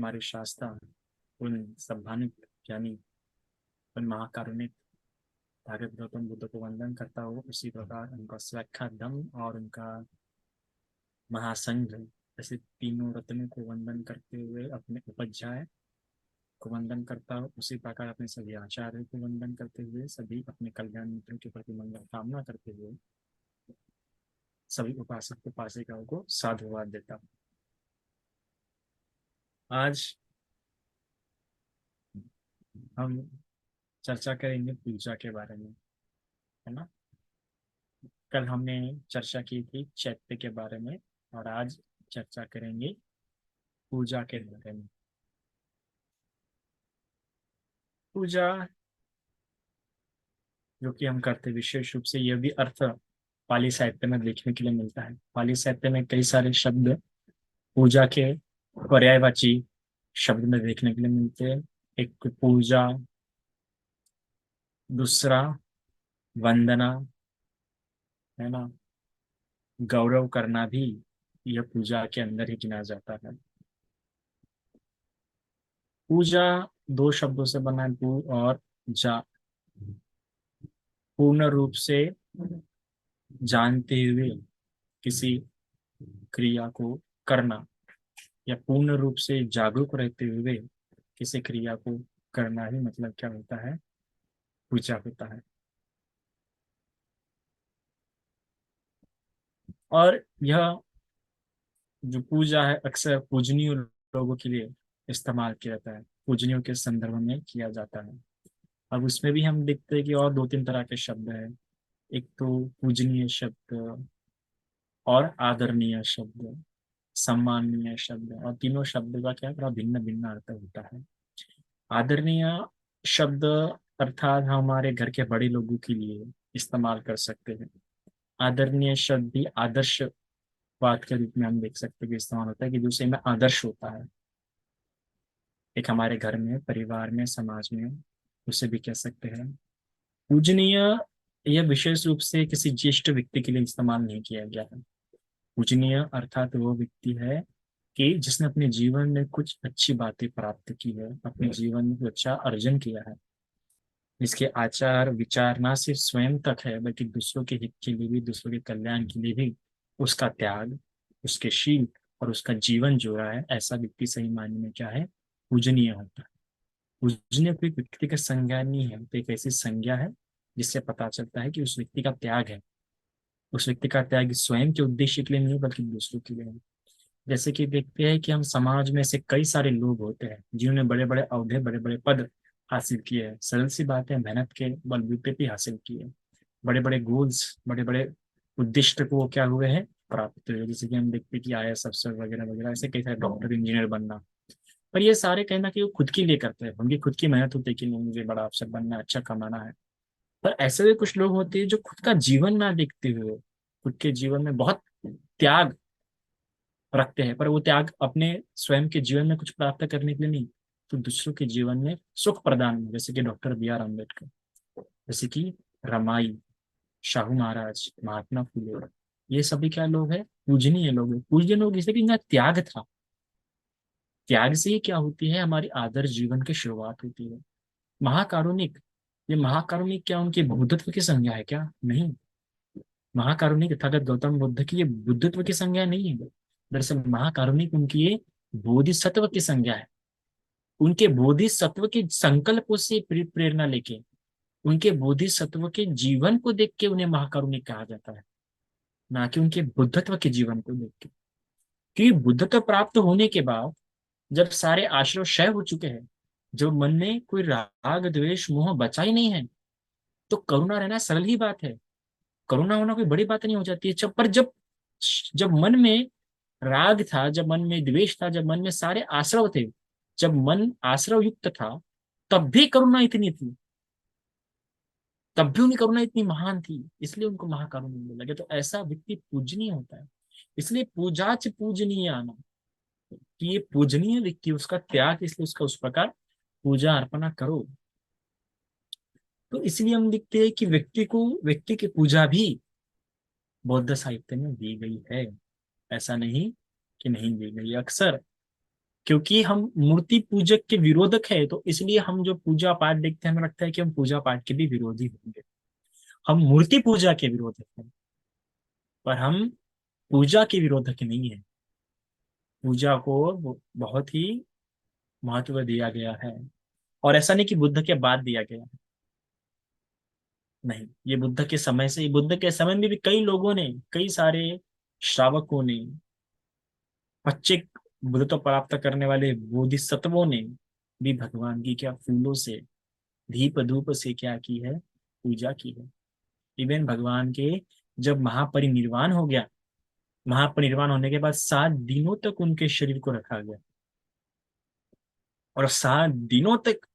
हमारे शास्त्र उन सम्मानित ज्ञानी, उन महाकारुणिक भागवत गौतम बुद्ध को वंदन करता हो, उसी प्रकार उनका स्वैच्छादम और उनका महासंघ ऐसे तीनों रत्नों को वंदन करते हुए अपने उपध्याय को वंदन करता हो, उसी प्रकार अपने सभी आचार्यों को वंदन करते हुए, सभी अपने कल्याण मित्रों के प्रति मंगल कामना करते हुए सभी उपासक उपासिकाओं को साधुवाद देता हूँ। आज हम चर्चा करेंगे पूजा के बारे में, है ना। कल हमने चर्चा की थी चैत्य के बारे में, और आज चर्चा करेंगे पूजा के बारे में। पूजा जो कि हम करते, विशेष रूप से यह भी अर्थ पाली साहित्य में देखने के लिए मिलता है। पाली साहित्य में कई सारे शब्द पूजा के पर्यायवाची शब्द में देखने के लिए मिलते हैं। एक पूजा, दूसरा वंदना, है ना। गौरव करना भी यह पूजा के अंदर ही गिना जाता है। पूजा दो शब्दों से बना है, पू और जा। पूर्ण रूप से जानते हुए किसी क्रिया को करना, या पूर्ण रूप से जागरूक रहते हुए किसी क्रिया को करना ही मतलब क्या होता है, पूजा होता है। और यह जो पूजा है अक्सर पूजनीय लोगों के लिए इस्तेमाल किया जाता है, पूजनियों के संदर्भ में किया जाता है। अब उसमें भी हम देखते हैं कि और दो तीन तरह के शब्द हैं। एक तो पूजनीय शब्द, और आदरणीय शब्द, सम्माननीय शब्द, और तीनों शब्द का क्या थोड़ा भिन्न भिन्न अर्थ होता है। आदरणीय शब्द अर्थात हमारे घर के बड़े लोगों के लिए इस्तेमाल कर सकते हैं। आदरणीय शब्द भी आदर्श बात के रूप में हम देख सकते हैं कि इस्तेमाल होता है, कि दूसरे में आदर्श होता है, एक हमारे घर में, परिवार में, समाज में, उसे भी कह सकते हैं। पूजनीय यह विशेष रूप से किसी ज्येष्ठ व्यक्ति के लिए इस्तेमाल नहीं किया गया है। पूजनीय अर्थात वो व्यक्ति है कि जिसने अपने जीवन में कुछ अच्छी बातें प्राप्त की है, अपने जीवन में कुछ अच्छा अर्जन किया है, जिसके आचार विचार ना सिर्फ स्वयं तक है बल्कि दूसरों के हित के लिए भी, दूसरों के कल्याण के लिए भी उसका त्याग, उसके शील और उसका जीवन जो रहा है, ऐसा व्यक्ति सही मायने में क्या है, पूजनीय होता है। पूजनीय कोई व्यक्ति का संज्ञा नहीं है, तो एक ऐसी संज्ञा है जिससे पता चलता है कि उस व्यक्ति का त्याग है। उस व्यक्ति का त्याग स्वयं के उद्देश्य के लिए नहीं बल्कि दूसरों के लिए है। जैसे कि देखते हैं कि हम समाज में से कई सारे लोग होते हैं जिन्होंने बड़े बड़े औहदे, बड़े बड़े पद हासिल किए हैं। सरल सी बात है, मेहनत के बलबूते पे हासिल किए हैं। बड़े बड़े गोल्स, बड़े बड़े उद्दिष्ट को वो क्या हुए हैं, प्राप्त हुए। जैसे कि हम देखते हैं कि आईएएस अफसर वगैरह वगैरह, ऐसे कई सारे डॉक्टर, इंजीनियर बनना। पर ये सारे कहीं ना कहीं वो खुद के लिए करते हैं, उनकी खुद की मेहनत होती है कि नहीं मुझे बड़ा अफसर बनना है, अच्छा कमाना है। पर ऐसे भी कुछ लोग होते हैं जो खुद का जीवन ना देखते हुए, खुद के जीवन में बहुत त्याग रखते हैं, पर वो त्याग अपने स्वयं के जीवन में कुछ प्राप्त करने के लिए नहीं, तो दूसरों के जीवन में सुख प्रदान, जैसे कि डॉक्टर बी आर अम्बेडकर, जैसे कि रमाई, शाहू महाराज, महात्मा फुले, ये सभी क्या लोग हैं, पूजनीय लोग हैं। पूजनीय लोग इसलिए कि इनका त्याग था। त्याग से ही क्या होती है, हमारी आदर्श जीवन की शुरुआत होती है। महाकारुणिक, ये महाकारुणिक क्या उनके बुद्धत्व की संज्ञा है क्या? नहीं। महाकारुणिक तथागत गौतम बुद्ध की ये बुद्धत्व की संज्ञा नहीं है। दरअसल महाकारुणिक उनकी ये बोधिसत्व की संज्ञा है। उनके बोधिसत्व के संकल्पों से प्रेरणा लेके, उनके बोधिसत्व के जीवन को देख के उन्हें महाकारुणिक कहा जाता है, ना कि उनके बुद्धत्व के जीवन को देख के। क्योंकि बुद्धत्व प्राप्त होने के बाद जब सारे आश्रय क्षय हो चुके हैं, जो मन में कोई राग द्वेष मोह बचा ही नहीं है, तो करुणा रहना सरल ही बात है। करुणा होना कोई बड़ी बात नहीं हो जाती है। जब पर जब जब मन में राग था, जब मन में द्वेष था, जब मन में सारे आश्रव थे, जब मन आश्रव युक्त था, तब भी करुणा इतनी थी, तब भी उनकी करुणा इतनी महान थी, इसलिए उनको महाकरुण मिलने लगे। तो ऐसा व्यक्ति पूजनीय होता है। इसलिए पूजाच पूजनीय आना, कि ये पूजनीय व्यक्ति, उसका त्याग, इसलिए उसका उस प्रकार पूजा अर्पणा करो। तो इसलिए हम देखते हैं कि व्यक्ति को, व्यक्ति की पूजा भी बौद्ध साहित्य में दी गई है। ऐसा नहीं कि नहीं दी गई। अक्सर क्योंकि हम मूर्ति पूजक के विरोधक है, तो इसलिए हम जो पूजा पाठ देखते हैं हमें लगता है कि हम पूजा पाठ के भी विरोधी होंगे। हम मूर्ति पूजा के विरोधक हैं, पर हम पूजा के विरोधक नहीं है। पूजा को बहुत ही महत्व दिया गया है, और ऐसा नहीं कि बुद्ध के बाद दिया गया है। नहीं, ये बुद्ध के समय से, बुद्ध के समय में भी कई लोगों ने, कई सारे श्रावकों ने, पच्चीक बुद्धत्व प्राप्त करने वाले बोधिसत्वों ने भी भगवान की क्या फूलों से, दीप धूप से क्या की है, पूजा की है। इवन भगवान के जब महापरिनिर्वाण हो गया, महापरिनिर्वाण होने के बाद 7 दिनों तक उनके शरीर को रखा गया, और 7 दिनों तक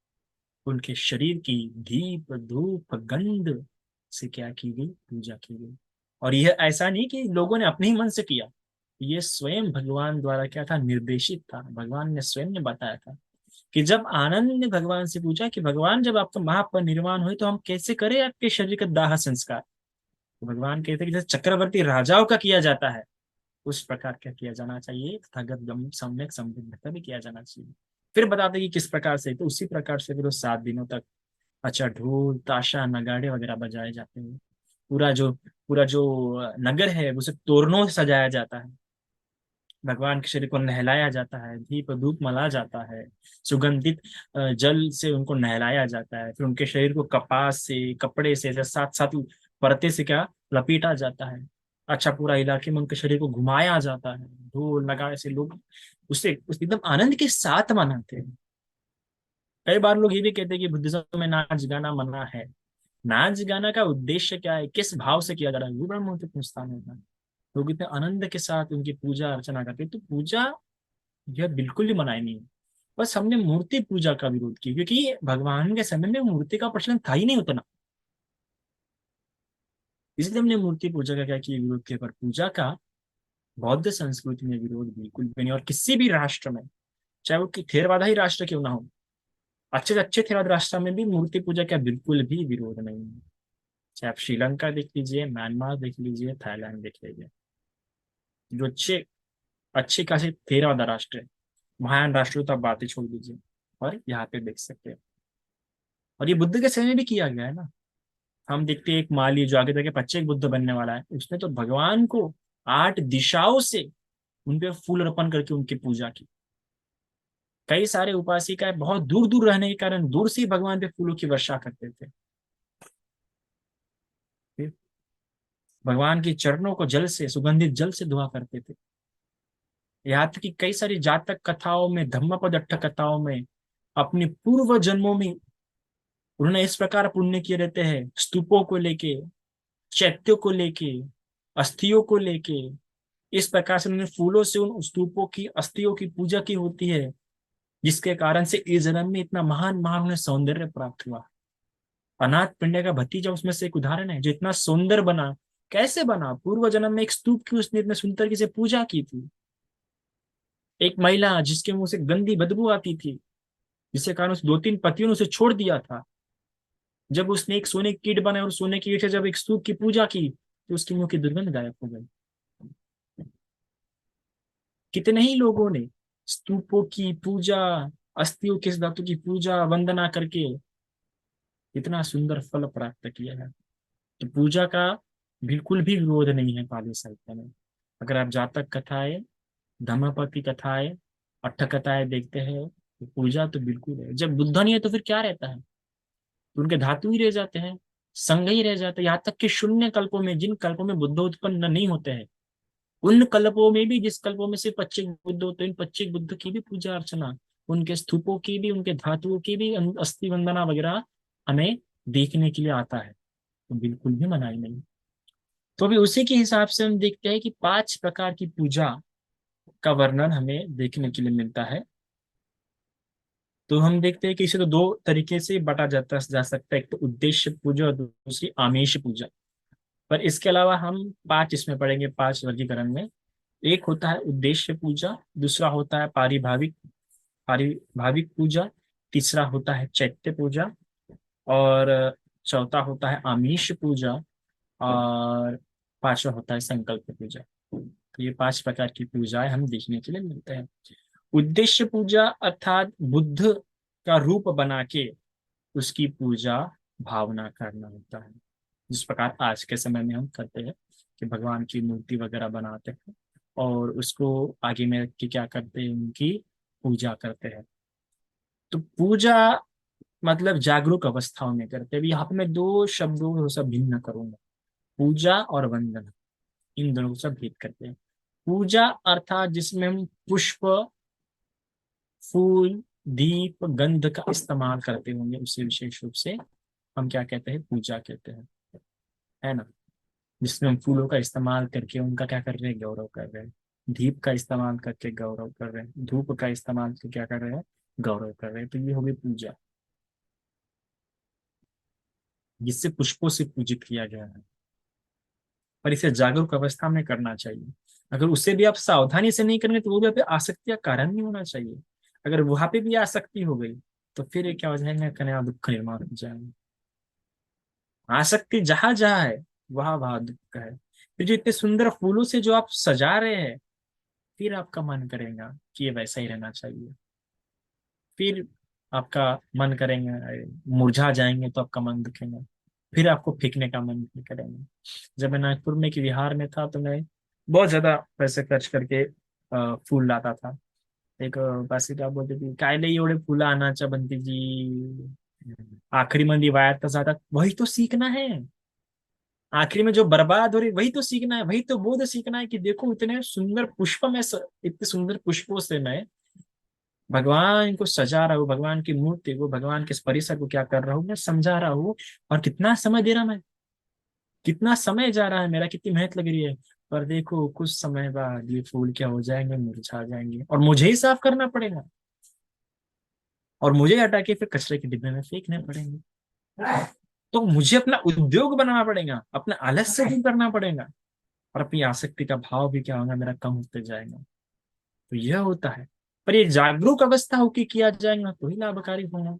उनके शरीर की दीप धूप गंध से क्या की गई, पूजा की गई। और यह ऐसा नहीं कि लोगों ने अपने ही मन से किया, ये स्वयं भगवान द्वारा क्या था, निर्देशित था। भगवान ने स्वयं ने बताया था कि जब आनंद ने भगवान से पूछा कि भगवान जब आपका महापरिनिर्वाण हुए तो हम कैसे करें आपके शरीर का दाह संस्कार, तो भगवान कहते हैं कि जैसे चक्रवर्ती राजाओं का किया जाता है उस प्रकार का किया जाना चाहिए, तथागत गम सम्यक संविधान भी किया जाना चाहिए। फिर बताते कि किस प्रकार से, तो उसी प्रकार से फिर उस 7 दिनों तक अच्छा ढोल ताशा नगाड़े वगैरह बजाए जाते हैं। पूरा जो नगर है उसे तोरणों से सजाया जाता है, भगवान के शरीर को नहलाया जाता है, दीप धूप मला जाता है, सुगंधित जल से उनको नहलाया जाता है, फिर उनके शरीर को कपास से, कपड़े से, साथ साथ परते से क्या लपेटा जाता है। अच्छा, पूरा इलाके में उनके शरीर को घुमाया जाता है, ढोल नगाड़े से लोग उस एकदम आनंद के साथ मनाते हैं। कई बार लोग ये भी कहते हैं कि बुद्धिज्म में नाच गाना मना है। नाच गाना का उद्देश्य क्या है, किस भाव से किया जा रहा है, वो बड़ा महत्वपूर्ण स्थान होता है। लोग इतने आनंद के साथ उनकी पूजा अर्चना करते हैं, तो पूजा यह बिल्कुल ही मनाई नहीं है। बस हमने मूर्ति पूजा का विरोध किया, क्योंकि भगवान के समय में मूर्ति का प्रचलन था ही नहीं उतना, इसलिए हमने मूर्ति पूजा का क्या किया, विरोध किया। पर पूजा का बौद्ध संस्कृति में विरोध बिल्कुल भी नहीं, और किसी भी राष्ट्र में, चाहे वो थेरवादा ही राष्ट्र क्यों ना हो, अच्छे से अच्छे थेरवाद राष्ट्र में भी मूर्ति पूजा का बिल्कुल भी विरोध नहीं है। चाहे आप श्रीलंका देख लीजिए, म्यांमार देख लीजिए, थाईलैंड देख लीजिए, जो अच्छे अच्छे खासे थेरवादा राष्ट्र है, महान राष्ट्रों तो आप बातें छोड़ दीजिए, और यहाँ पे देख सकते हैं। और ये बुद्ध के समय में भी किया गया है ना। हम देखते हैं एक माली जो आगे जाके पच्चीक बुद्ध बनने वाला है, उसने तो भगवान को 8 दिशाओं से उन पे फूल अर्पण करके उनकी पूजा की। कई सारे उपासिकाएं बहुत दूर दूर रहने के कारण दूर से ही भगवान पे फूलों की वर्षा करते थे। फिर भगवान के चरणों को जल से, सुगंधित जल से धुआ करते थे। यहाँ तक कि कई सारी जातक कथाओं में, धम्मपद अट्ठ कथाओं में, अपने पूर्व जन्मों में उन्होंने इस प्रकार पुण्य किए रहते हैं, स्तूपों को लेके, चैत्यों को लेके, अस्थियों को लेके। इस प्रकार से उन्होंने फूलों से उन स्तूपों की, अस्थियों की पूजा की होती है, जिसके कारण से इस जन्म में इतना महान महान उन्हें सौंदर्य प्राप्त हुआ। अनाथ पिंड का भतीजा उसमें से एक उदाहरण है, जो इतना सुंदर बना। कैसे बना, पूर्व जन्म में एक स्तूप की उसने इतने सुंदर की से पूजा की थी। एक महिला जिसके मुंह से गंदी बदबू आती थी, जिसके कारण उस 2-3 पतियों ने उसे छोड़ दिया था, जब उसने एक सोने की कीट बनाई और सोने की ईंट से जब एक स्तूप की पूजा की, तो उसके मुंह की दुर्गंध गायब हो गई। कितने ही लोगों ने स्तूपों की पूजा, अस्थियों के धातु की पूजा वंदना करके इतना सुंदर फल प्राप्त किया है। तो पूजा का बिल्कुल भी विरोध नहीं है पाली साहित्य में। अगर आप जातक कथाएं, धम्मपद की कथाएं, अट्ठ कथाएं देखते हैं, तो पूजा तो बिल्कुल है। जब बुद्ध नहीं है तो फिर क्या रहता है, तो उनके धातु ही रह जाते हैं, संग ही रह जाते हैं। यहाँ तक कि शून्य कल्पों में, जिन कल्पों में बुद्ध उत्पन्न नहीं होते हैं, उन कल्पों में भी, जिस कल्पों में से 25 बुद्ध होते हैं, इन 25 बुद्ध की भी पूजा अर्चना, उनके स्तूपों की भी, उनके धातुओं की भी अस्थि वंदना वगैरह हमें देखने के लिए आता है। तो बिल्कुल भी मनाही नहीं। तो अभी उसी के हिसाब से हम देखते हैं कि 5 प्रकार की पूजा का वर्णन हमें देखने के लिए मिलता है। तो हम देखते हैं कि इसे तो 2 तरीके से बांटा जा सकता है, एक तो उद्देश्य पूजा और दूसरी आमिष पूजा। पर इसके अलावा हम 5 इसमें पढ़ेंगे, 5 वर्गीकरण में। एक होता है उद्देश्य पूजा, दूसरा होता है पारिभाविक पूजा, तीसरा होता है चैत्य पूजा, और चौथा होता है आमिष पूजा, और पांचवा होता है संकल्प पूजा। तो ये 5 प्रकार की पूजाएं हम देखने के लिए मिलते हैं। उद्देश्य पूजा अर्थात बुद्ध का रूप बना के उसकी पूजा भावना करना होता है, जिस प्रकार आज के समय में हम करते हैं कि भगवान की मूर्ति वगैरह बनाते हैं और उसको आगे में रख के क्या करते हैं, उनकी पूजा करते हैं। तो पूजा मतलब जागरूक अवस्थाओं में करते हैं। अभी यहाँ पे मैं दो शब्दों से भिन्न करूंगा, पूजा और वंदना, इन दोनों को सब भेद करते हैं। पूजा अर्थात जिसमें हम पुष्प, फूल, दीप, गंध का इस्तेमाल करते होंगे, उसे विशेष रूप से हम क्या कहते हैं, पूजा कहते हैं, है ना। जिसमें हम फूलों का इस्तेमाल करके उनका क्या कर रहे हैं, गौरव कर रहे हैं। दीप का इस्तेमाल करके गौरव कर रहे हैं, धूप का इस्तेमाल करके क्या कर रहे हैं, गौरव कर रहे हैं। तो ये हो गई पूजा, जिससे पुष्पों से पूजित किया गया है। पर इसे जागरूक अवस्था में करना चाहिए। अगर उसे भी आप सावधानी से नहीं करेंगे तो वो भी आप पे आसक्ति का कारण नहीं होना चाहिए। अगर वहां पे भी आसक्ति हो गई तो फिर ये क्या हो जाएगा, कन्या दुख निर्माण हो जाएगा। आसक्ति जहां जहां है वहां वहां दुख है। फिर जो इतने सुंदर फूलों से जो आप सजा रहे हैं, फिर आपका मन करेगा कि ये वैसा ही रहना चाहिए। फिर आपका मन करेंगे, मुरझा जाएंगे तो आपका मन दुखेगा, फिर आपको फेंकने का मन नहीं करेंगे। जब मैं नागपुर में एक विहार में था तो मैं बहुत ज्यादा पैसे खर्च करके फूल लाता था। एक पासे क्या बोलते थे, काय लई एवढे फुलं आणायच्या बनते जी, आखिरी मध्ये वायातच जातात, वही तो सीखना है। आखिरी में जो बर्बाद हो रही वही तो सीखना है, वही तो बोध सीखना है कि देखो इतने सुंदर पुष्प में इतने सुंदर पुष्पों से मैं भगवान को सजा रहा हूँ, भगवान की मूर्ति को, भगवान के इस परिसर को क्या कर रहा हूँ, मैं समझा रहा हूँ। और कितना समय दे रहा मैं, कितना समय जा रहा है मेरा, कितनी मेहनत लग रही है। पर देखो कुछ समय बाद ये फूल क्या हो जाएंगे, मुरझा जाएंगे और मुझे ही साफ करना पड़ेगा, और मुझे हटा के फिर कचरे के डिब्बे में फेंकने पड़ेंगे। तो मुझे अपना उद्योग बनाना पड़ेगा, अपना आलस्य दूर करना पड़ेगा, और अपनी आसक्ति का भाव भी क्या होगा, मेरा कम होते जाएगा। तो यह होता है। पर ये जागरूक अवस्था होके किया जाएगा तो ही लाभकारी होगा।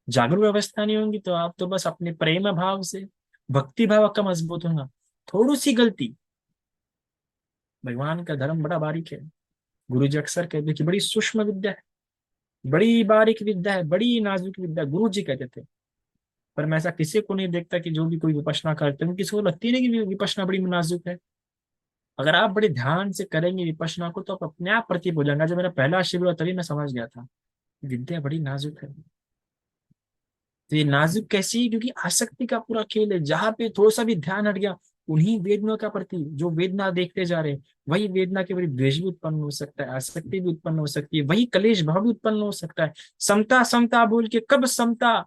जागरूक अवस्था नहीं होगी तो आप तो बस अपने प्रेम भाव से, भक्ति भाव का मजबूत होगा। थोड़ी सी गलती, भगवान का धर्म बड़ा बारीक है। गुरु जी अक्सर कहते कि बड़ी सूक्ष्म विद्या है, बड़ी बारीक विद्या है, बड़ी नाजुक विद्या, गुरु जी कहते थे। पर मैं ऐसा किसी को नहीं देखता कि जो भी कोई विपश्यना करते हैं किसी को लगती नहीं कि विपश्यना बड़ी नाजुक है। अगर आप बड़े ध्यान से करेंगे विपश्यना को तो आप अपने आप प्रतीत हो जाएगा। जब मेरा पहला शिविर हुआ तभी मैं समझ गया था, विद्या बड़ी नाजुक है। तो ये नाजुक कैसी है, क्योंकि आसक्ति का पूरा खेल है। जहां पे थोड़ा सा भी ध्यान हट गया, उन्हीं वेदनाओं का प्रति जो वेदना देखते जा रहे हैं, वही वेदना के प्रति द्वेष भी उत्पन्न हो सकता है, आसक्ति भी उत्पन्न हो सकती है, वही कलेश भाव भी उत्पन्न हो सकता है। समता समता बोल के कब समता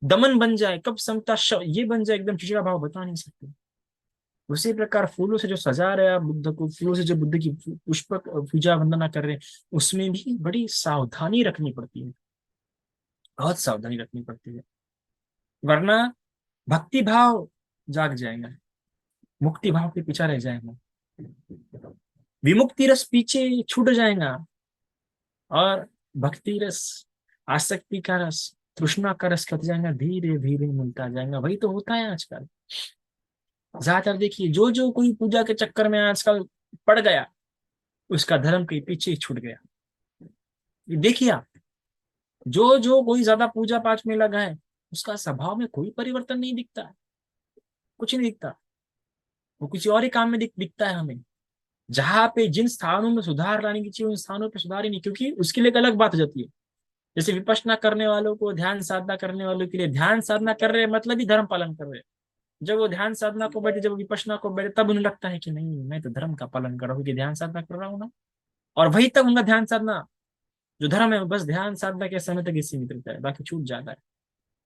दमन बन जाए, कब समता ये बन जाए एकदम चिड़चिड़ा भाव, बता नहीं सकते। उसी प्रकार फूलों से जो सजा रहे हैं आप बुद्ध को, फूलों से जो बुद्ध की पुष्प पूजा वंदना कर रहे हैं, उसमें भी बड़ी सावधानी रखनी पड़ती है, बहुत सावधानी रखनी पड़ती है। वरना भक्ति भाव जाग जाएगा, मुक्ति भाव के पीछा रह जाएगा, विमुक्ति रस पीछे छूट जाएगा, और भक्ति रस, आसक्ति का रस, तृष्णा का रस कट जाएगा, धीरे धीरे मिलता जाएगा। वही तो होता है आजकल। ज्यादातर देखिए जो जो कोई पूजा के चक्कर में आजकल पड़ गया, उसका धर्म के पीछे ही छूट गया। ये देखिए आप, जो जो कोई ज्यादा पूजा पाठ में लगा है, उसका स्वभाव में कोई परिवर्तन नहीं दिखता है, कुछ नहीं दिखता। वो किसी और ही काम में दिखता है हमें। जहां पे जिन स्थानों में सुधार लाने की चाहिए उन स्थानों पे सुधार ही नहीं, क्योंकि उसके लिए एक अलग बात हो जाती है। जैसे विपश्यना करने वालों को, ध्यान साधना करने वालों के लिए, ध्यान साधना कर रहे हैं मतलब ही धर्म पालन कर रहे हैं। जब वो ध्यान साधना को बैठे, जब विपश्यना को बैठे, तब उन्हें लगता है कि नहीं मैं तो धर्म का पालन कर रहा हूँ, कि ध्यान साधना कर रहा हूँ ना। और वही तक उनका ध्यान साधना जो धर्म है बस ध्यान साधना के समय तक ही सीमित रहता है, बाकी छूट जाता है।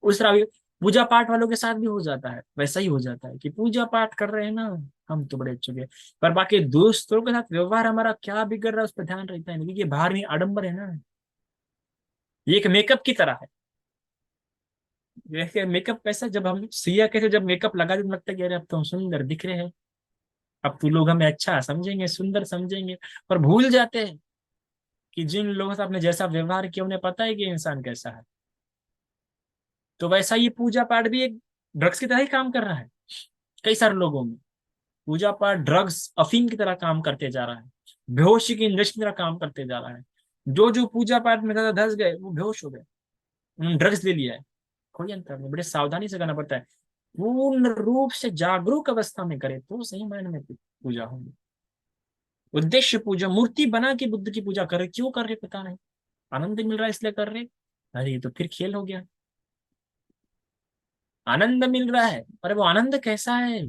उस तरह पूजा पाठ वालों के साथ भी हो जाता है, वैसा ही हो जाता है कि पूजा पाठ कर रहे हैं ना, हम तो बड़े अच्छे हैं, पर बाकी दोस्तों के साथ व्यवहार हमारा क्या बिगड़ रहा है उस पर ध्यान रहता है नहीं, क्योंकि बाहर में आडंबर है ना। ये एक मेकअप की तरह है। जैसे मेकअप कैसा, जब हम सिया कैसे जब मेकअप लगा देते लगता है कि अरे अब तो हम सुंदर दिख रहे हैं, अब तो लोग हमें अच्छा समझेंगे, सुंदर समझेंगे। पर भूल जाते हैं कि जिन लोगों से आपने जैसा व्यवहार किया उन्हें पता है कि इंसान कैसा है। तो वैसा ये पूजा पाठ भी एक ड्रग्स की तरह ही काम कर रहा है कई सारे लोगों में। पूजा पाठ ड्रग्स अफीम की तरह काम करते जा रहा है, बेहोशी की इंजेक्शन की तरह काम करते जा रहा है। जो जो पूजा पाठ में ज्यादा धस गए वो बेहोश हो गए, उन्होंने ड्रग्स ले लिया है। कोई अंतर नहीं, बड़े सावधानी से करना पड़ता है। पूर्ण रूप से जागरूक अवस्था में करे तो सही मायने में पूजा होगी। उद्देश्य पूजा, मूर्ति बना के बुद्ध की पूजा कर रहे, क्यों कर रहे पता नहीं, आनंद मिल रहा है इसलिए कर रहे। अरे ये तो फिर खेल हो गया। आनंद मिल रहा है, अरे वो आनंद कैसा है?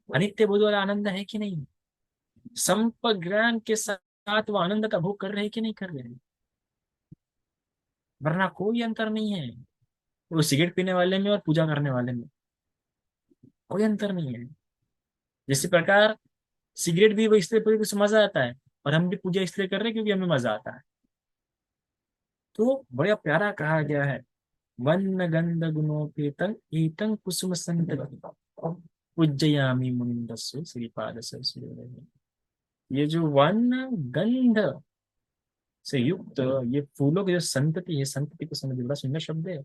अनित्य बोध वाला आनंद है कि नहीं? संप्रज्ञान के साथ वो आनंद का भोग कर रहे हैं कि नहीं कर रहे हैं? वरना कोई अंतर नहीं है वो सिगरेट पीने वाले में और पूजा करने वाले में, कोई अंतर नहीं है। जिस प्रकार सिगरेट भी वो इसलिए पीते तो मजा आता है, और हम भी पूजा इसलिए कर रहे हैं क्योंकि हमें मजा आता है। तो बड़ा प्यारा कहा गया है, वन्न गंध गुणोपेतं एतं कुसुम संतति पूजयामि मुनिंदस्सु श्रीपाद सरस्वती। ये जो वर्ण गंध से युक्त ये फूलों की जो संतति है, संतति को समझ, बड़ा सुंदर शब्द है,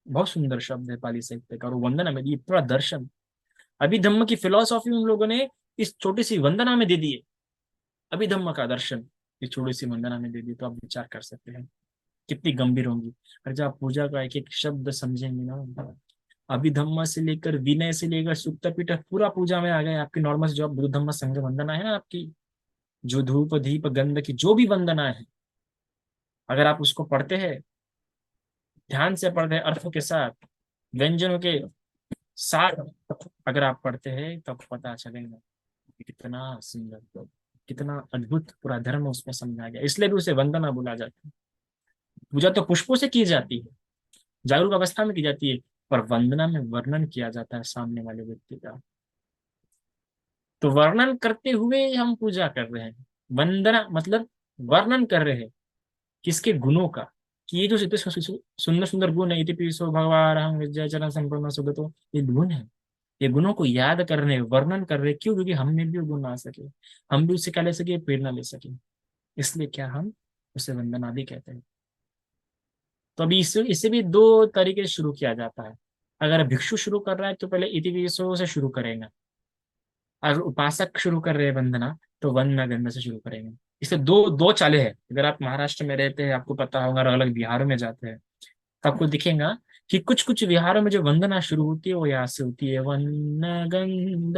बहुत सुंदर शब्द है पाली साहित्य का। और वंदना में ये थोड़ा दर्शन, अभिधम्म की फिलोसॉफी उन लोगों ने इस छोटी सी वंदना में दे दी है। अभिधम्म का दर्शन इस छोटी सी वंदना में दे दी, तो आप विचार कर सकते हैं कितनी गंभीर होंगी। और जब आप पूजा का एक एक शब्द समझेंगे ना, अभिधम्म से लेकर विनय से लेकर सुक्ता पीठ पूरा पूजा में आ गए। आपकी नॉर्मल जो बुद्ध धम्म संघ वंदना है ना, आपकी जो धूप दीप गंध की जो भी वंदना है, अगर आप उसको पढ़ते हैं, ध्यान से पढ़ते हैं, अर्थों के साथ, व्यंजनों के साथ अगर आप पढ़ते हैं, तब पता चलेगा कि कितना सुंदर, कितना अद्भुत पूरा धर्म उसमें समझा गया। इसलिए भी उसे वंदना बोला जाता है। पूजा तो पुष्पों से की जाती है, जागरूक अवस्था में की जाती है, पर वंदना में वर्णन किया जाता है सामने वाले व्यक्ति का। तो वर्णन करते हुए हम पूजा कर रहे हैं। वंदना मतलब वर्णन कर रहे हैं किसके? गुणों का। कि ये जो इतने सुंदर सुंदर गुण है, इति पिसो भगवान हम विद्या चरण संपूर्ण सुगतो, ये गुण है। ये गुणों को याद कर रहे हैं, वर्णन कर रहे हैं। क्यों? क्योंकि हम में भी वो गुण आ सके, हम भी उससे क्या ले सके, प्रेरणा ले सके। इसलिए क्या हम उसे वंदना भी कहते हैं। तो अभी इसे भी दो तरीके से शुरू किया जाता है। अगर भिक्षु शुरू कर रहा है तो पहले इति पिसो से शुरू करेंगे। अगर उपासक शुरू कर रहे हैं वंदना, तो वंदना गंध से शुरू करेंगे। इससे दो दो चाले हैं। अगर आप महाराष्ट्र में रहते हैं, आपको पता होगा, अलग अलग बिहारों में जाते हैं तो आपको दिखेगा कि कुछ कुछ विहारों में जो वंदना शुरू होती है वो यहाँ से होती है, वन्न गंध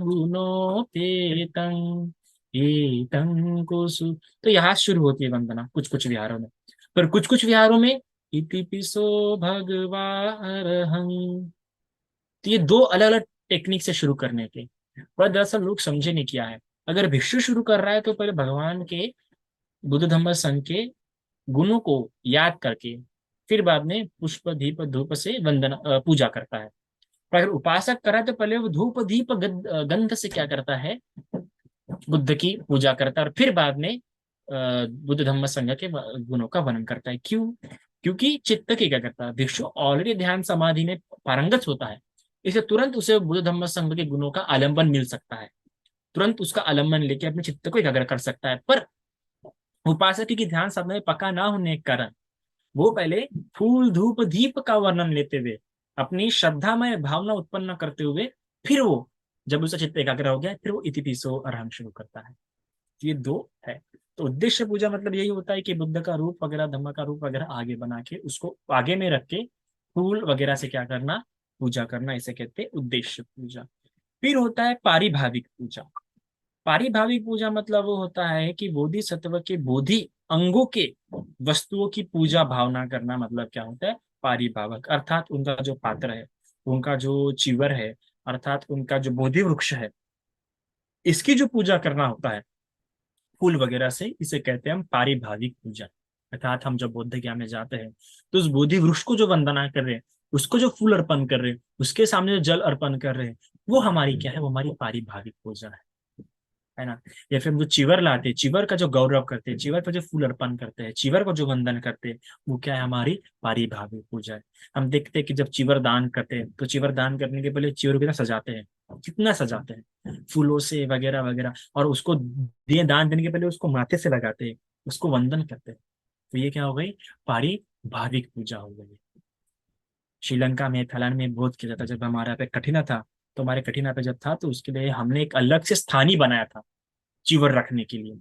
गुणोपेतं एतं कुसु। तो यहाँ से शुरू होती है वंदना कुछ कुछ विहारों में। पर कुछ कुछ विहारों में इति पिसो भगवान। तो ये दो अलग अलग टेक्निक से शुरू करने के, पर दरअसल लोग समझे नहीं किया है। अगर भिक्षु शुरू कर रहा है तो पहले भगवान के बुद्ध धम्म संघ के गुणों को याद करके फिर बाद में पुष्प दीप धूप से वंदना पूजा करता है। पर अगर उपासक करा तो पहले वो धूप दीप गंध से क्या करता है, बुद्ध की पूजा करता है, और फिर बाद में बुद्ध धम्म संघ के गुणों का वर्णन करता है। क्यों? क्योंकि चित्त की क्या करता है, भिक्षु ऑलरेडी ध्यान समाधि में पारंगत होता है, इसे तुरंत उसे बुद्ध धम्म संघ के गुणों का आलंबन मिल सकता है, तुरंत उसका आलंबन लेके अपने चित्त को एकाग्र कर सकता है। पर उपासक की ध्यान साधना में पक्का ना होने के कारण वो पहले फूल धूप दीप का वर्णन लेते हुए, अपनी श्रद्धामय भावना उत्पन्न करते हुए, फिर वो जब उसका चित्त एकाग्र हो गया, फिर वो इतिपिसो अरहं शुरू करता है। ये दो है। तो उद्देश्य पूजा मतलब यही होता है कि बुद्ध का रूप वगैरह, धम्म का रूप वगैरह आगे बना के उसको आगे में रख के फूल वगैरह से क्या करना, पूजा करना, इसे कहते हैं उद्देश्य पूजा। फिर होता है पारिभाविक पूजा। पारिभाविक पूजा मतलब वो होता है कि बोधि सत्व के बोधि अंगों के वस्तुओं की पूजा भावना करना। मतलब क्या होता है पारिभावक, अर्थात उनका जो पात्र है, उनका जो चिवर है, अर्थात उनका जो बोधि वृक्ष है, इसकी जो पूजा करना होता है फूल वगैरह से, इसे कहते हैं हम पारिभाविक पूजा। अर्थात हम जब बोध गया में जाते हैं तो उस बोधि वृक्ष को जो वंदना कर रहे हैं, उसको जो फूल अर्पण कर रहे हैं, उसके सामने जो जल अर्पण कर रहे हैं, वो हमारी क्या है, वो हमारी पारिभाविक पूजा है ना। या फिर हम जो चिवर लाते हैं, चिवर का जो गौरव करते हैं, चिवर पर जो फूल अर्पण करते हैं, चिवर को जो वंदन करते हैं, वो क्या है, हमारी पारिभाविक पूजा है। हम देखते हैं कि जब चिवर दान करते हैं तो चिवर दान करने के पहले चिवर को कितना सजाते हैं, कितना सजाते हैं फूलों से वगैरह वगैरह, और उसको दिए दान देने के पहले उसको माथे से लगाते हैं, उसको वंदन करते हैं। तो ये क्या हो गई, पारिभाविक पूजा हो गई। श्रीलंका में थाईलैंड में बहुत किया जाता। जब हमारे यहाँ पे कठिना था, तो हमारे कठिना पे जब था तो उसके लिए हमने एक अलग से स्थान ही बनाया था चिवर रखने के लिए,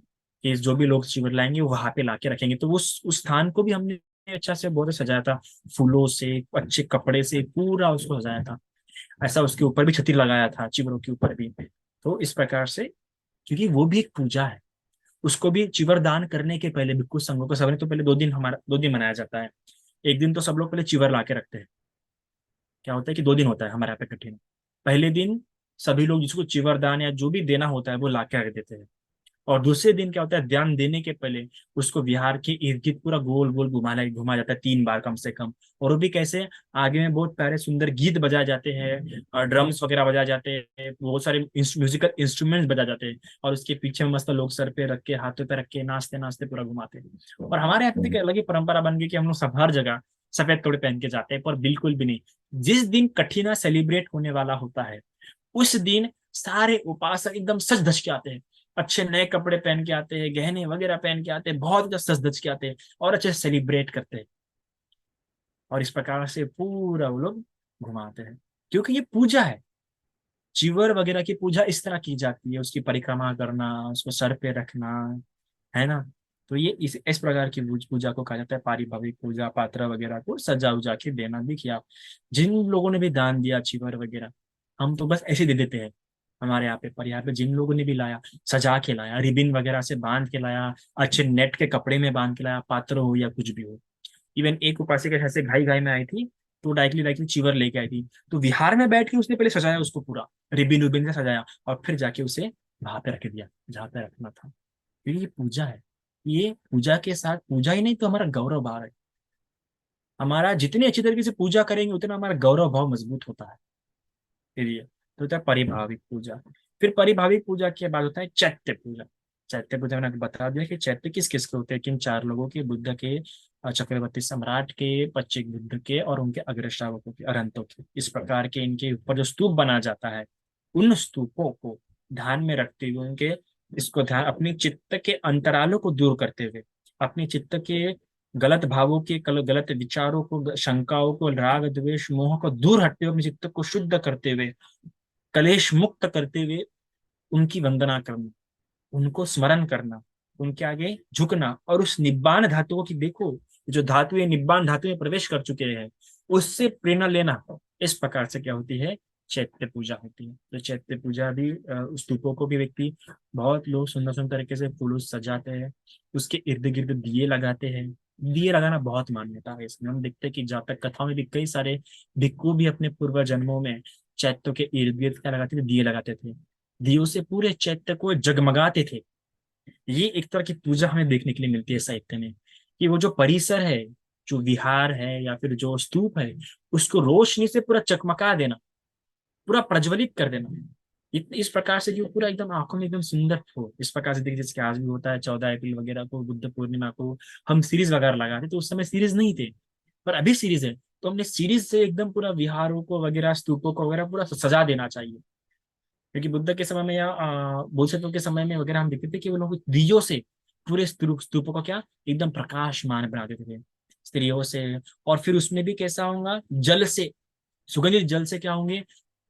कि जो भी लोग चिवर लाएंगे वो वहां पे लाके रखेंगे। तो उस स्थान को भी हमने अच्छा से बहुत सजाया था, फूलों से, अच्छे कपड़े से पूरा उसको सजाया था। ऐसा उसके ऊपर भी छतरी लगाया था, चिवरों के ऊपर भी। तो इस प्रकार से, क्योंकि वो भी एक पूजा है, उसको भी चिवर दान करने के पहले भिक्षु संघों को सबने तो पहले 2 दिन, हमारा 2 दिन मनाया जाता है। एक दिन तो सब लोग पहले चिवर ला के रखते हैं। क्या होता है कि 2 दिन होता है हमारे यहाँ पे कठिन। पहले दिन सभी लोग जिसको चिवर दान या जो भी देना होता है वो ला के रख देते हैं। और दूसरे दिन क्या होता है, ध्यान देने के पहले उसको विहार के इर्द गिर्द पूरा गोल गोल घुमा जाता है 3 बार कम से कम। और वो भी कैसे, आगे में बहुत प्यारे सुंदर गीत बजाए जाते हैं, और ड्रम्स वगैरह बजाए जाते हैं, बहुत सारे म्यूजिकल इंस्ट्रूमेंट्स बजाए जाते हैं, और उसके पीछे में मस्त लोग सर पे रख के, हाथों पे रख के, नाचते नाचते पूरा घुमाते हैं। और हमारे यहाँ पे भी एक अलग ही परंपरा बन गई कि हम लोग सब हर जगह सफेद कपड़े पहन के जाते हैं, पर बिल्कुल भी नहीं। जिस दिन कठिना सेलिब्रेट होने वाला होता है उस दिन सारे उपासक एकदम सज धज के आते हैं, अच्छे नए कपड़े पहन के आते हैं, गहने वगैरह पहन के आते हैं, बहुत ज्यादा सज धज के आते हैं और अच्छे से सेलिब्रेट करते हैं। और इस प्रकार से पूरा वो लोग घुमाते हैं, क्योंकि ये पूजा है। चिवर वगैरह की पूजा इस तरह की जाती है, उसकी परिक्रमा करना, उसको सर पे रखना, है ना। तो ये इस प्रकार की पूजा को कहा जाता है पारिभाविक पूजा। पात्र वगैरह को सजा उजा के देना। देखिए आप, जिन लोगों ने भी दान दिया चिवर वगैरह, हम तो बस ऐसे दे देते हैं हमारे यहाँ पे, पर यहाँ पे जिन लोगों ने भी लाया, सजा के लाया, रिबिन वगैरह से बांध के लाया, अच्छे नेट के कपड़े में बांध के लाया, पात्र हो या कुछ भी हो। इवन एक उपासिका ऐसे घाई घाई में आई थी, तो डायरेक्टली डायरेक्टली चिवर लेके आई थी, तो विहार में बैठ के उसने पहले सजाया उसको पूरा, रिबिन उबिन से सजाया, और फिर जाके उसे वहां पे रख दिया जहाँ पे रखना था। क्योंकि ये पूजा है। ये पूजा के साथ, पूजा ही नहीं तो हमारा गौरव भाव है। हमारा जितनी अच्छी तरीके से पूजा करेंगे उतना हमारा गौरव भाव मजबूत होता है। फिर ये तो होता है परिभाविक पूजा। फिर परिभाविक पूजा के बाद होता है चैत्य पूजा। चैत्य पूजा मैंने आपको बता दिया कि चैत्य किस किस के होते हैं, किन 4 लोगों के, बुद्ध के, चक्रवर्ती सम्राट के, पच्चीक बुद्ध के, और उनके अग्र श्रावकों के, अरहंतों के। इस प्रकार के इनके ऊपर जो स्तूप बना जाता है, उन स्तूपों को ध्यान में रखते हुए, उनके इसको ध्यान, अपने चित्त के अंतरालों को दूर करते हुए, अपने चित्त के गलत भावों के, गलत विचारों को, शंकाओं को, राग द्वेष मोह को दूर हटते हुए, अपने चित्त को शुद्ध करते हुए, कलेश मुक्त करते हुए उनकी वंदना करना, उनको स्मरण करना, उनके आगे झुकना, और उस निब्बान धातुओं की, देखो जो धातु ये निब्बान धातु में प्रवेश कर चुके हैं, उससे प्रेरणा लेना। इस प्रकार से क्या होती है, चैत्य पूजा होती है। तो चैत्य पूजा भी, उस स्तूपों को भी व्यक्ति, बहुत लोग सुंदर सुंदर तरीके से फूलों से सजाते हैं, उसके इर्द गिर्द दिए लगाते हैं। दिए लगाना बहुत मान्यता है इसमें। हम देखते हैं कि जातक कथाओं में भी कई सारे भिक्खु भी अपने पूर्व जन्मों में चैत्य के इर्द गिर्द क्या लगाते थे, दिए लगाते थे, दियों से पूरे चैत्य को जगमगाते थे। ये एक तरह की पूजा हमें देखने के लिए मिलती है साहित्य में, कि वो जो परिसर है, जो विहार है या फिर जो स्तूप है, उसको रोशनी से पूरा चकमका देना, पूरा प्रज्वलित कर देना, इस प्रकार से जो पूरा एकदम आंखों में एकदम सुंदर हो। इस प्रकार से देखिए, जैसे कि आज भी होता है 14 अप्रैल वगैरह को, बुद्ध पूर्णिमा को हम सीरीज वगैरह लगाते, तो उस समय सीरीज नहीं थे, पर अभी सीरीज है। तो हमने सीरीज से एकदम पूरा विहारों को वगैरह, स्तूपों को वगैरह पूरा सजा देना चाहिए। क्योंकि बुद्ध के समय में या बोधिसत्व के समय में वगैरह हम देखते थे कि वो लोग दियो से पूरे स्तूपों को क्या एकदम प्रकाशमान बना देते थे, स्त्रियों से। और फिर उसमें भी कैसा होगा, जल से, सुगंधित जल से क्या होंगे,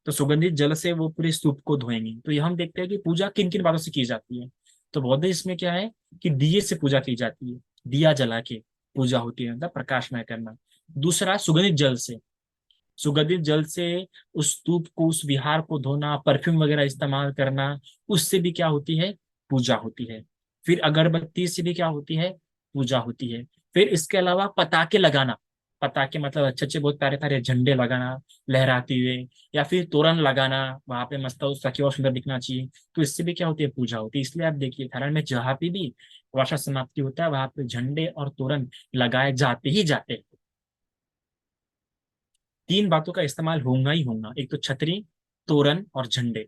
तो सुगंधित जल से वो पूरे स्तूप को धोएंगे। तो ये हम देखते हैं कि पूजा किन किन बातों से की जाती है। तो बौद्ध इसमें क्या है कि दिए से पूजा की जाती है, दिया जला के पूजा होती है, मतलब प्रकाशमय करना। दूसरा सुगंधित जल से, सुगंधित जल से उस स्तूप को, उस विहार को धोना, परफ्यूम वगैरह इस्तेमाल करना, उससे भी क्या होती है, पूजा होती है। फिर अगरबत्ती से भी क्या होती है, पूजा होती है। फिर इसके अलावा पताके लगाना, पताके मतलब अच्छे अच्छे बहुत प्यारे प्यारे झंडे लगाना लहराते हुए, या फिर तोरण लगाना, वहां पे मस्त सखी और सुंदर दिखना चाहिए। तो इससे भी क्या होती है, पूजा होती है। इसलिए आप देखिए थाईलैंड में जहाँ पे भी वर्षा समाप्ति होता है वहां पे झंडे और तोरण लगाए जाते ही जाते हैं। 3 बातों का इस्तेमाल होगा ही होगा, एक तो छतरी, तोरण और झंडे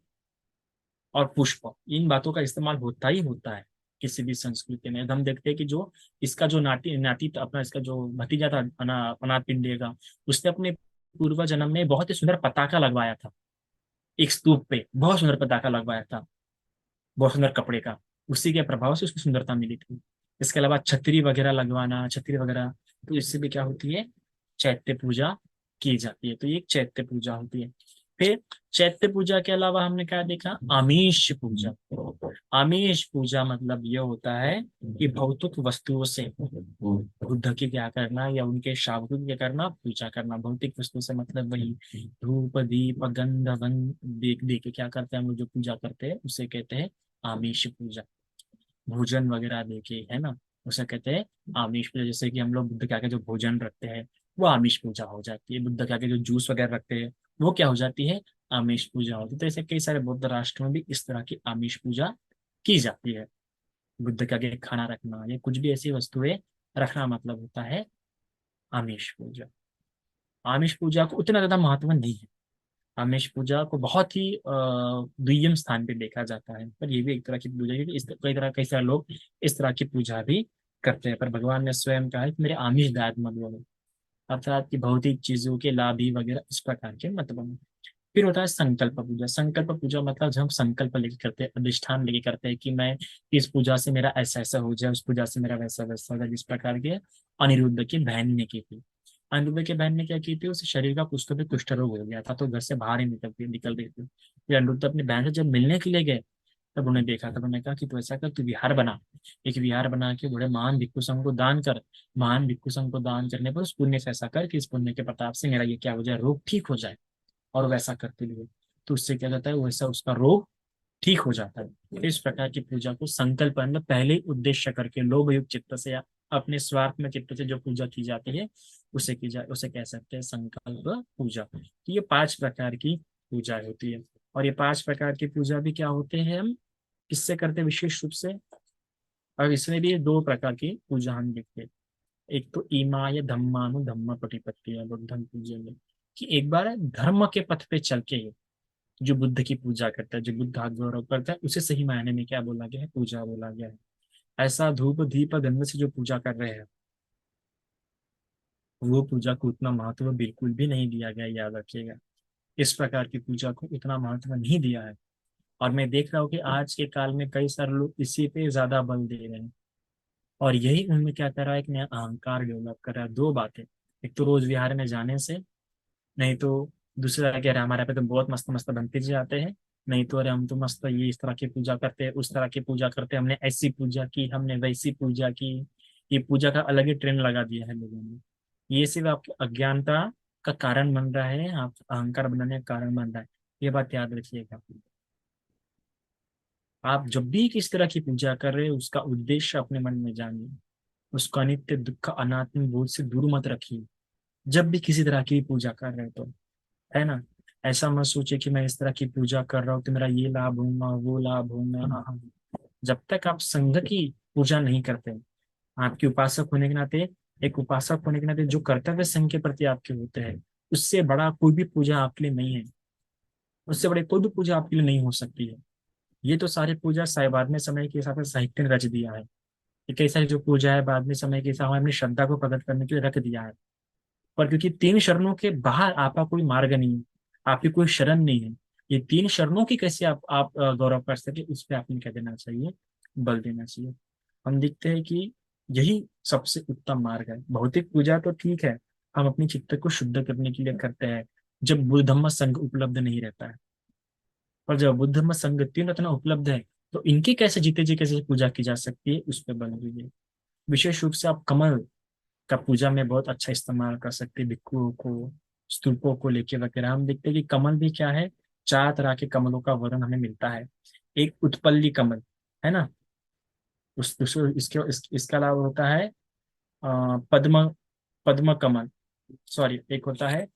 और पुष्प, इन बातों का इस्तेमाल होता ही होता है किसी भी संस्कृति में। हम देखते हैं कि जो इसका जो नाती नाती अपना इसका जो भतीजा था अनाथ पिंडे का, उसने अपने पूर्व जन्म में बहुत ही सुंदर पताका लगवाया था, एक स्तूप पे बहुत सुंदर पताका लगवाया था, बहुत सुंदर कपड़े का। उसी के प्रभाव से उसकी सुंदरता मिली थी। इसके अलावा छतरी वगैरह लगवाना, छतरी वगैरह, तो इससे भी क्या होती है, चैत्य पूजा की जाती है। तो ये एक चैत्य पूजा होती है। फिर चैत्य पूजा के अलावा हमने क्या देखा, आमीष पूजा। आमीष पूजा मतलब ये होता है कि भौतिक वस्तुओं से बुद्ध की क्या करना या उनके शावकों की क्या करना, पूजा करना। भौतिक वस्तु से मतलब वही धूप दीप गंध वन देख देख के क्या करते हैं हम लोग, जो पूजा करते हैं उसे कहते हैं आमीष पूजा। भोजन वगैरह देके, है ना, उसे कहते हैं आमिष पूजा। जैसे कि हम लोग बुद्ध क्या के जो भोजन रखते हैं वो आमिष पूजा हो जाती है। बुद्ध क्या के जो जूस वगैरह रखते हैं वो क्या हो जाती है, आमिष पूजा होती है। तो ऐसे कई सारे बौद्ध राष्ट्रों में भी इस तरह की आमिष पूजा की जाती है। बुद्ध क्या के खाना रखना या कुछ भी ऐसी वस्तुएं रखना मतलब होता है आमिष पूजा। आमिष पूजा को उतना ज्यादा महत्व नहीं है। आमिष पूजा को बहुत ही दुय्यम स्थान पे देखा जाता है, पर ये भी एक तरह की पूजा है, क्योंकि इस कई तरह कई सारे लोग इस तरह की पूजा भी करते हैं। पर भगवान ने स्वयं कहा है कि मेरे आमिष दायत मत बोलो, अर्थात कि भौतिक चीजों के लाभ ही वगैरह इस प्रकार के मत बनो। फिर होता है संकल्प पूजा। संकल्प पूजा मतलब जब हम संकल्प लेके करते हैं, अधिष्ठान लेके करते हैं कि मैं इस पूजा से मेरा ऐसा ऐसा हो जाए, उस पूजा से मेरा वैसा वैसा हो जाए, जिस प्रकार के अनिरुद्ध की बहन ने की थी। अनिरुद्ध की बहन ने क्या की थी, उसे शरीर का कुछ तो भी कुष्ठ रोग हो गया था, तो घर से बाहर ही निकल रही थी। फिर अनिरुद्ध अपनी बहन से जब मिलने के लिए गए, तब उन्हें देखा, तब उन्होंने कहा कि तू ऐसा कर, तू विहार बना, एक विहार बना के बड़े महान भिक्षु संघ को दान कर। महान भिक्षु संघ को दान करने पर उस पुण्य से ऐसा कर कि इस पुण्य के प्रताप से मेरा ये क्या हो जाए, रोग ठीक हो जाए। और वैसा करते हुए तो उससे क्या जाता है, वैसा उसका रोग ठीक हो जाता है। तो इस प्रकार की पूजा को संकल्प मतलब पहले ही उद्देश्य करके लोभ युक्त चित्त से या अपने स्वार्थ में चित्त से जो पूजा की जाती है उसे की जाए, उसे कह सकते हैं संकल्प पूजा। तो ये 5 प्रकार की पूजा होती है। और ये 5 प्रकार की पूजा भी क्या होते हैं, हम किससे करते हैं विशेष रूप से। और इसमें भी 2 प्रकार की पूजा हम देखते हैं। एक तो ईमा या धम्मानु धम्म प्रतिपत्ति है बुद्धम पूजन में, कि एक बार धर्म के पथ पे चल के जो बुद्ध की पूजा करता है, जो बुद्ध का गौरव करता है, उसे सही मायने में क्या बोला गया है, पूजा बोला गया है। ऐसा धूप दीप गंध से जो पूजा कर रहे हैं, वो पूजा को उतना महत्व बिल्कुल भी नहीं दिया गया, याद रखिएगा। इस प्रकार की पूजा को इतना महत्व नहीं दिया है। और मैं देख रहा हूँ कि आज के काल में कई सारे लोग इसी पे ज्यादा बल दे रहे हैं। और यही उनमें क्या कर रहा है, एक नया अहंकार डेवलप कर रहा है। 2 बातें, एक तो रोज विहार में जाने से, नहीं तो दूसरा कह रहे हैं हमारे पे तो बहुत मस्त मस्त बनते जी आते हैं, नहीं तो अरे हम तो मस्त ये इस तरह की पूजा करते हैं, उस तरह की पूजा करते हैं, हमने ऐसी पूजा की, हमने वैसी पूजा की। ये पूजा का अलग ही ट्रेंड लगा दिया है लोगों ने। ये सिर्फ आपकी अज्ञानता का कारण बन रहा है, आप अहंकार बनाने का कारण बन रहा है। ये बात याद रखिएगा। आप जब भी किस तरह की पूजा कर रहे हो उसका उद्देश्य अपने मन में जानिए। उसको अनित्य दुख अनात्म बोध से दूर मत रखिए। जब भी किसी तरह की पूजा कर रहे हो तो, है ना, ऐसा मत सोचे कि मैं इस तरह की पूजा कर रहा हूँ तो मेरा ये लाभ होगा वो लाभ होगा। हाँ, जब तक आप संघ की पूजा नहीं करते, आपके उपासक होने के नाते, एक उपासक होने के नाते जो कर्तव्य संघ के प्रति आपके होते हैं, उससे बड़ा कोई भी पूजा आपके लिए नहीं है। उससे बड़े कोई भी पूजा आपके लिए नहीं हो सकती है। ये तो सारी पूजा बाद में समय के हिसाब से साहित्य ने रच दिया है। ये कई सारी जो पूजा है बाद में समय के हिसाब से हमने श्रद्धा को प्रकट करने के लिए रख दिया है। पर क्योंकि 3 शरणों के बाहर आपका कोई मार्ग नहीं है, आपकी कोई शरण नहीं है, ये 3 शरणों की कैसे आप गौरव कर सके, उस पर आपने क्या देना चाहिए, बल देना चाहिए। हम देखते हैं कि यही सबसे उत्तम मार्ग है। भौतिक पूजा तो ठीक है, हम अपनी चित्त को शुद्ध करने के लिए करते हैं जब बुद्ध धम्म संघ उपलब्ध नहीं रहता है। पर जब बुद्ध धम्म संघ 3 रत्न उपलब्ध है, तो इनकी कैसे जीते जी कैसे पूजा की जा सकती है, उस पर बल दीजिए। विशेष रूप से आप कमल का पूजा में बहुत अच्छा इस्तेमाल कर सकते हैं, भिक्षुओं को, स्तूपों को लेके वगैरह। हम देखते हैं कि कमल भी क्या है, 4 तरह के कमलों का वर्णन हमें मिलता है। एक उत्पल्ली कमल, है ना, इसके अलावा होता है पद्म पद्म कमल, सॉरी, एक होता है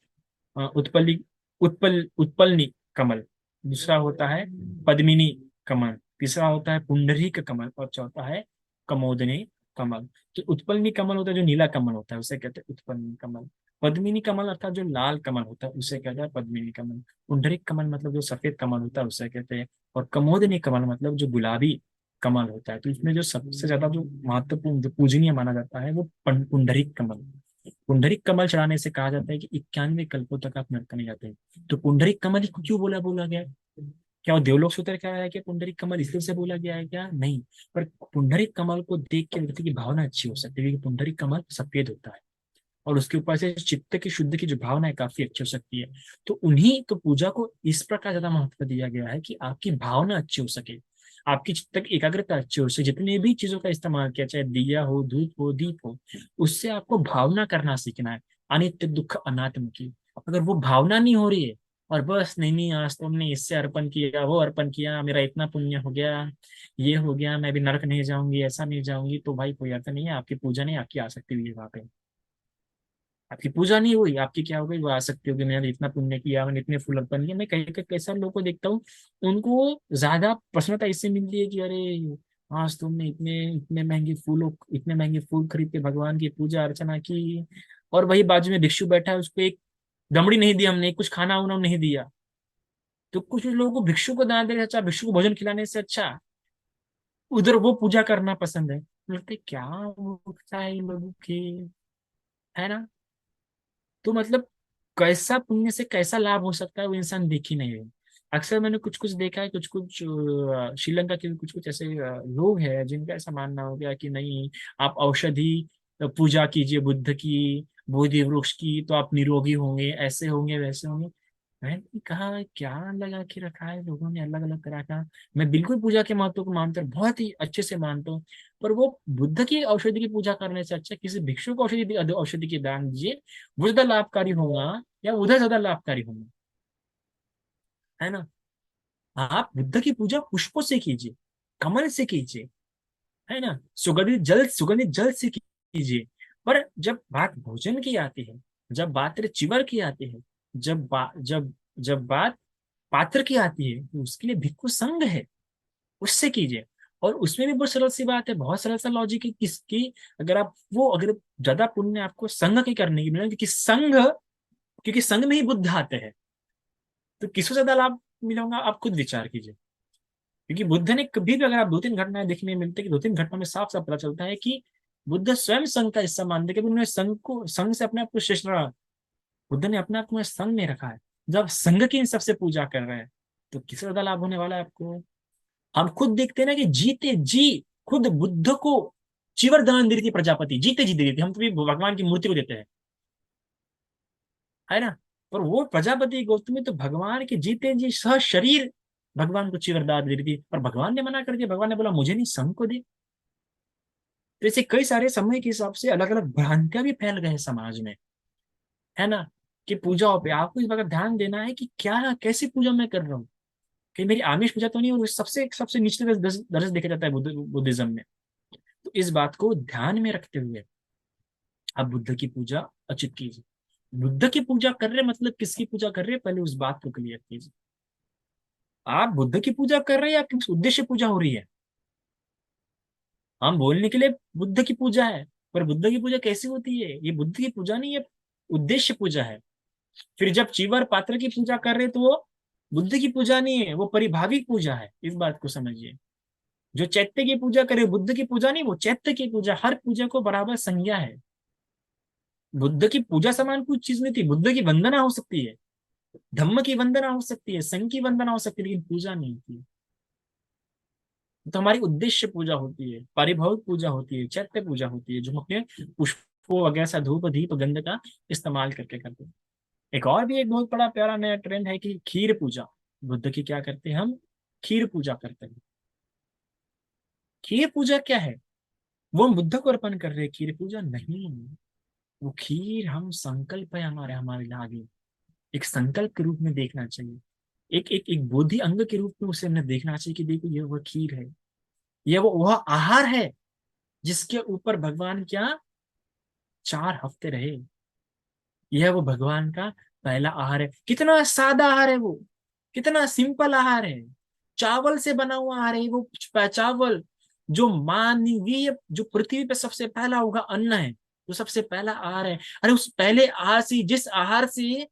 उत्पल्ली उत्पलनी कमल, दूसरा होता है पद्मिनी कमल, तीसरा होता है पुंडरीक कमल, और चौथा है कमोदनी कमल। तो उत्पलनी कमल होता है जो नीला कमल होता है, उसे कहते हैं उत्पलनी कमल। पद्मिनी कमल अर्थात जो लाल कमल होता है उसे कहते हैं पद्मिनी कमल। पुंडरीक कमल मतलब जो सफेद कमल होता है उसे कहते हैं। और कमोदनी कमल मतलब जो गुलाबी कमल होता है। तो इसमें जो सबसे ज्यादा जो महत्वपूर्ण जो पूजनीय माना जाता है वो पुंडरीक कमल। पुंडरीक कमल चढ़ाने से कहा जाता है कि 91 कल्पों तक आप नरक नहीं जाते। तो पुंडरीक कमल को क्यों बोला गया है? क्या वो देवलोक सूत्र क्या है कि पुंडरीक कमल इसलिए से बोला गया है क्या? नहीं। पर पुंडरीक कमल को देख के व्यक्ति की भावना अच्छी हो सकती है, क्योंकि पुंडरीक कमल सफेद होता है। और उसके ऊपर से चित्त की शुद्ध की जो भावना है काफी अच्छी हो सकती है। तो उन्हीं तो पूजा को इस प्रकार ज्यादा महत्व दिया गया है कि आपकी भावना अच्छी हो सके, आपकी चित्त की एकाग्रता अच्छी हो सके। जितने भी चीजों का इस्तेमाल किया, चाहे दिया हो, धूप हो, दीप हो, उससे आपको भावना करना सीखना है, अनित्य दुख अनात्म की। अगर वो भावना नहीं हो रही है और बस नहीं नहीं आज तो हमने इससे अर्पण किया, वो अर्पण किया, मेरा इतना पुण्य हो गया, ये हो गया, मैं भी नरक नहीं जाऊंगी, ऐसा नहीं जाऊंगी, तो भाई कोई अर्थ नहीं है, आपकी पूजा नहीं, आपकी आसक्ति हुई है वहां पे। आपकी पूजा नहीं हुई, आपकी क्या हो गई, वो आसक्ति होगी, मैंने इतना पुण्य किया, मैंने इतने फूल अर्पण किए। मैं कई कई कैसा लोगों को देखता हूँ, उनको ज्यादा प्रसन्नता इससे मिलती है कि अरे आज तुमने इतने इतने महंगे फूल खरीद के भगवान की पूजा अर्चना की, और वही बाजू में भिक्षु बैठा है, उसको एक दमड़ी नहीं दी हमने, कुछ खाना उन्होंने नहीं दिया। तो कुछ लोगों को भिक्षु को दान देने से अच्छा, भिक्षु को भोजन खिलाने से अच्छा उधर वो पूजा करना पसंद है। लगता है क्या मूर्खता है इन लोगों की, है ना। तो मतलब कैसा पुण्य से कैसा लाभ हो सकता है वो इंसान देख ही नहीं रहे। अक्सर मैंने कुछ कुछ देखा है, कुछ कुछ श्रीलंका के कुछ कुछ ऐसे लोग हैं जिनका ऐसा मानना हो गया कि नहीं, आप औषधि पूजा कीजिए बुद्ध की, बोधि वृक्ष की, तो आप निरोगी होंगे, ऐसे होंगे वैसे होंगे। मैंने कहा क्या लगा के रखा है लोगों ने अलग अलग तरह का। मैं बिल्कुल पूजा के महत्व को मानता हूँ, बहुत ही अच्छे से मानता हूँ, पर वो बुद्ध की औषधि की पूजा करने से अच्छा किसी भिक्षु को औषधि की दान दीजिए, वो ज्यादा लाभकारी होगा या उधर ज्यादा लाभकारी होगा, है ना। आप बुद्ध की पूजा पुष्पों से कीजिए, कमल से कीजिए, है ना, सुगंधित जल से कीजिए। पर जब बात भोजन की आती है, जब बात चिवर की आती है, जब बात पात्र की आती है, तो उसके लिए भिक्खु संघ है, उससे कीजिए। और उसमें भी बहुत सरल सी बात है, बहुत सरल सा लॉजिक है किसकी, अगर ज्यादा पुण्य आपको संघ की करने की मिले, क्योंकि संघ में ही बुद्ध आते हैं, तो किसको ज्यादा लाभ मिलेगा आप खुद विचार कीजिए। क्योंकि बुद्ध ने कभी भी, अगर आप दो तीन घटनाएं देखने में मिलती है कि दो तीन घटनाओं में साफ साफ पता चलता है कि बुद्ध स्वयं संघ का हिस्सा मानते कि उन्होंने संघ से अपने आप को श्रेष्ठ रहा। बुद्ध ने अपने आप को संघ में रखा है। जब संघ की इन सबसे पूजा कर रहे हैं, तो किससे ज्यादा लाभ होने वाला है आपको। हम खुद देखते हैं ना कि जीते जी खुद बुद्ध को चिवर दान दे रही थी प्रजापति, जीते जी दे रही थी। हम तो भी भगवान की मूर्ति को देते हैं, है ना। पर वो प्रजापति गौतमी तो भगवान के जीते जी सह शरीर भगवान को चिवर दान दे रही थी, पर भगवान ने मना कर दिया। भगवान ने बोला मुझे नहीं, संघ को दे। तो ऐसे कई सारे समय के हिसाब से अलग अलग भ्रांतियां भी फैल गए हैं समाज में, है ना। कि पूजाओं पे आपको इस बात का ध्यान देना है कि क्या कैसी पूजा मैं कर रहा हूँ, कि मेरी आमिष पूजा तो नहीं, और सबसे सबसे निचले दर्ज देखा जाता है बुद्धिज्म में। तो इस बात को ध्यान में रखते हुए आप बुद्ध की पूजा उचित कीजिए। बुद्ध की पूजा कर रहे मतलब किसकी पूजा कर रहे हैं, पहले उस बात को क्लियर कीजिए। आप बुद्ध की पूजा कर रहे हैं या किस उद्देश्य पूजा हो रही है। हम बोलने के लिए बुद्ध की पूजा है, पर बुद्ध की पूजा कैसी होती है, ये बुद्ध की पूजा नहीं, ये उद्देश्य पूजा है। फिर जब चीवर पात्र की पूजा कर रहे तो वो बुद्ध की पूजा नहीं है, वो परिभाविक पूजा है, इस बात को समझिए। जो चैत्य की पूजा करे, बुद्ध की पूजा नहीं, वो चैत्य की पूजा, हर पूजा को बराबर संज्ञा है। बुद्ध की पूजा समान कुछ चीज नहीं थी, बुद्ध की वंदना हो सकती है, धम्म की वंदना हो सकती है, संघ की वंदना हो सकती है, लेकिन पूजा नहीं होती। तो हमारी उद्देश्य पूजा होती है, पारिभाविक पूजा होती है, चैत्य पूजा होती है, जो हम अपने पुष्पों वगैरह सा धूप दीप गंध का इस्तेमाल करके करते हैं। एक और भी एक बहुत बड़ा प्यारा नया ट्रेंड है कि खीर पूजा। बुद्ध की क्या करते हैं हम, खीर पूजा करते हैं। खीर पूजा क्या है, वो हम बुद्ध को अर्पण कर रहे हैं, खीर पूजा नहीं। वो खीर हम संकल्प है हमारे हमारे आगे, एक संकल्प के रूप में देखना चाहिए, एक एक एक बोधि अंग के रूप में उसे हमें देखना चाहिए कि देखो ये वह खीर है, यह वो वह आहार है जिसके ऊपर भगवान क्या 4 हफ्ते रहे। यह वो भगवान का पहला आहार है। कितना सादा आहार है वो, कितना सिंपल आहार है, चावल से बना हुआ आहार है वो। चावल जो मानवीय, जो पृथ्वी पे सबसे पहला होगा अन्न है, जो सबसे पहला आहार है। अरे उस पहले आहार से, जिस आहार से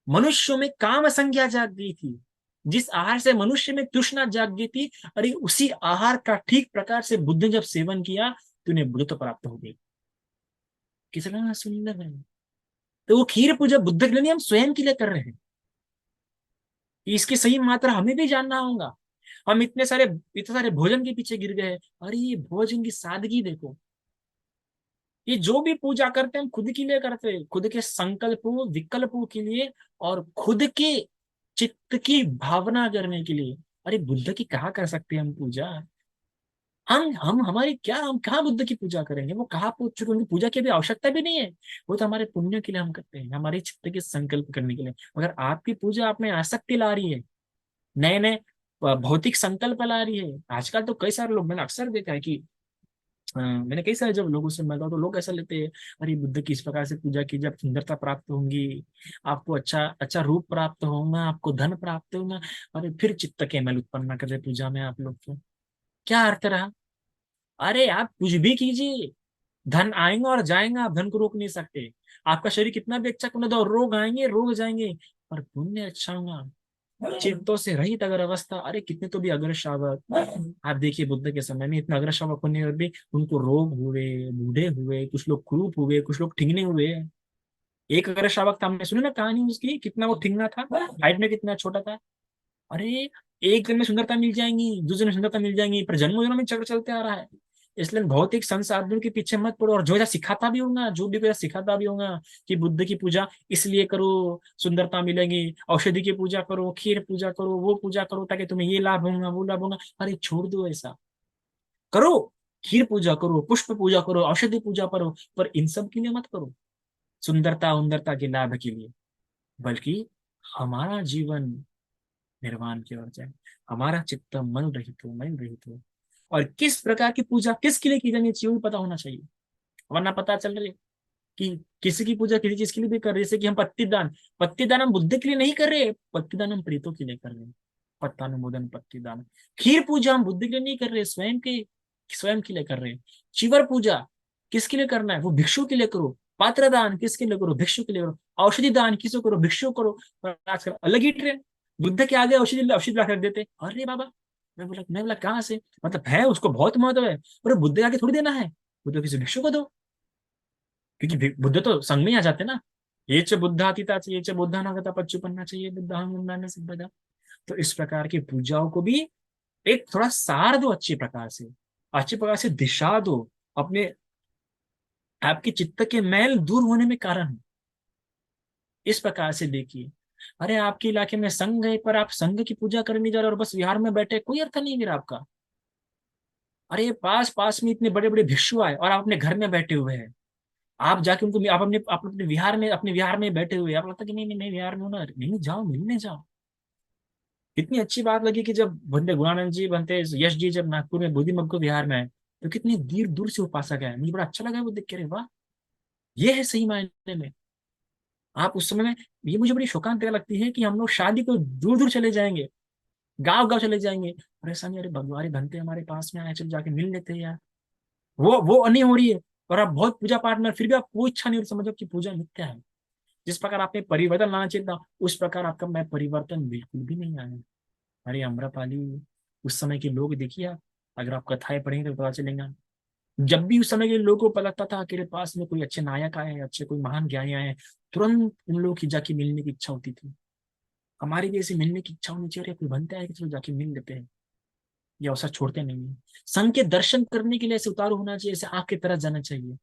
मनुष्यों में काम संज्ञा जाग गई थी, जिस आहार से मनुष्य में तृष्णा जाग गई थी, अरे उसी आहार का ठीक प्रकार से बुद्ध ने जब सेवन किया तो उन्हें बुद्धत्व प्राप्त हो गई। कितना सुंदर है। तो वो खीर पूजा बुद्ध के लिए नहीं, हम स्वयं के लिए कर रहे हैं। इसकी सही मात्रा हमें भी जानना होगा। हम इतने सारे भोजन के पीछे गिर गए। अरे ये भोजन की सादगी देखो, ये जो भी पूजा करते हैं हम खुद के लिए करते हैं, खुद के संकल्पों विकल्पों के लिए, और खुद के चित्त की भावना करने के लिए। अरे बुद्ध की कहाँ कर सकते हैं हम पूजा? हम हमारी क्या, हम कहाँ बुद्ध की पूजा करेंगे? वो कहाँ पहुंच चुके हैं, उनकी पूजा की भी आवश्यकता भी नहीं है। वो तो हमारे पुण्य के लिए हम करते हैं, हमारे चित्त के संकल्प करने के लिए। अगर आपकी पूजा आप में आसक्ति ला रही है, नए नए भौतिक संकल्प ला रही है, आजकल तो कई सारे लोग, मैंने अक्सर देखा है कि मैंने कई सारे जब लोगों से मिला तो लोग ऐसा लेते हैं, अरे बुद्ध की इस प्रकार से पूजा की जब सुंदरता प्राप्त होंगी, आपको अच्छा अच्छा रूप प्राप्त होगा, आपको धन प्राप्त होगा। अरे फिर चित्त के मैल उत्पन्न ना करे पूजा में आप लोग तो, क्या अर्थ रहा? अरे आप कुछ भी कीजिए, धन आएगा और जाएगा, आप धन को रोक नहीं सकते। आपका शरीर कितना भी अच्छा क्यों ना दो, रोग आएंगे रोग जाएंगे, पर पुण्य अच्छा होगा। चित्तों से रहित अगर अवस्था, अरे कितने तो भी अग्र श्रावक, आप देखिए बुद्ध के समय में इतना अग्र श्रावक होने पर भी उनको रोग हुए, बूढ़े हुए, कुछ लोग कुरूप हुए, कुछ लोग ठिंगने हुए। एक अग्र श्रावक था, हमने सुनी ना कहानी उसकी, कितना वो ठिंगना था, हाइट में कितना छोटा था। अरे एक दिन में सुंदरता मिल जाएंगी, दूसरे दिन सुंदरता मिल जाएंगी, पर जन्मों जन्मों में चक्र चलते आ रहा है। इसलिए भौतिक संसाधनों के पीछे मत पड़ो, और जो ऐसा सिखाता भी होगा, जो भी कोई सिखाता भी होगा कि बुद्ध की पूजा इसलिए करो, सुंदरता मिलेगी, औषधि की पूजा करो, खीर पूजा करो, वो पूजा करो ताकि तुम्हें ये लाभ होगा वो लाभ होगा, अरे छोड़ दो ऐसा। करो, खीर पूजा करो, पुष्प पूजा करो, औषधि पूजा करो, पर इन सब के लिए मत करो, सुंदरता उंदरता के लाभ के लिए। बल्कि हमारा जीवन निर्वाण की ओर जाए, हमारा चित्त मल रहित हो, मल रहित हो। और किस प्रकार की पूजा किसके लिए की जानी चाहिए वो भी पता होना चाहिए। वरना पता चल रही है कि किसी की पूजा किसी चीज के लिए भी कर रहे हैं, जैसे कि हम पत्ती दान, पत्ती दान हम बुद्ध के लिए नहीं कर रहे, पत्ती दान हम प्रीतों के लिए कर रहे हैं। पत्तानुमोदन पत्ती दान। खीर पूजा हम बुद्ध के लिए नहीं कर रहे, स्वयं के लिए कर रहे हैं। चिवर पूजा किसके लिए करना है, वो भिक्षु के लिए करो। पात्र दान किसके लिए करो, भिक्षु के लिए करो। औषधि दान किसको करो, भिक्षु करो। पर आजकल अलग ही ट्रेंड, बुद्ध के आगे औषधि औषधि ला कर देते, अरे बाबा। मैं बोला कहाँ से, मतलब है उसको बहुत महत्व है, पर बुद्ध के आगे थोड़ी देना है, बुद्ध किसी भिक्षु को दो। क्योंकि बुद्ध तो संघ में आ जाते ना, ये च बुद्धातीता चाहिए, ये च बुद्धानागता पच्चुपन्ना चाहिए, बुद्धांग सिद्धता। तो इस प्रकार की पूजाओं को भी एक थोड़ा सार दो, अच्छी प्रकार से दिशा दो, अपने आपके चित्त के मैल दूर होने में कारण है। इस प्रकार से देखिए, अरे आपके इलाके में संघ है, पर आप संघ की पूजा करने जा रहे हो और बस विहार में बैठे, कोई अर्थ नहीं मेरा आपका। अरे पास पास में इतने बड़े बड़े भिक्षु आए और आप अपने घर में बैठे हुए हैं, आप जाके उनको, आप अपने विहार में बैठे हुए हैं। आप लगता है कि नहीं नहीं मैं विहार में हूं ना, नहीं जाओ मिलने जाओ। कितनी अच्छी बात लगी कि जब बंदे गुणानंद जी बनते, यश जी जब नागपुर में बोधि मग्गो विहार में आए, तो कितनी दूर दूर से उपासक है, मुझे बड़ा अच्छा लगा वो देख के, अरे वाह, ये है सही मायने में। आप उस समय में, ये मुझे बड़ी शोकांतिका लगती है कि हम लोग शादी को दूर दूर चले जाएंगे, गांव गांव चले जाएंगे, और ऐसा नहीं, अरे भगवान बनते हमारे पास में आए, चल जाके मिल लेते हैं यार। वो नहीं हो रही है, और आप बहुत पूजा पाठ में, फिर भी आपको इच्छा नहीं हो रही, समझो कि पूजा मिथ्या है। जिस प्रकार आपने परिवर्तन लाना चाहिए था, उस प्रकार आपका मैं परिवर्तन बिल्कुल भी नहीं आया। अरे अम्रपाली, उस समय के लोग देखिए आप, अगर आप कथाएं पढ़ेंगे तो पता चलेगा, जब भी उस समय के लोगों को पता लगता था कि मेरे पास में कोई अच्छे नायक आए हैं, अच्छे कोई महान ज्ञानी आए हैं, तुरंत उन लोगों की जाके मिलने की इच्छा होती थी। हमारी भी ऐसे मिलने की इच्छा होनी चाहिए, कोई बनता है कि चलो जाके मिल लेते हैं, ये अवसर छोड़ते नहीं है। संघ के दर्शन करने के लिए ऐसे उतारू होना चाहिए, ऐसे आग की तरह जाना चाहिए।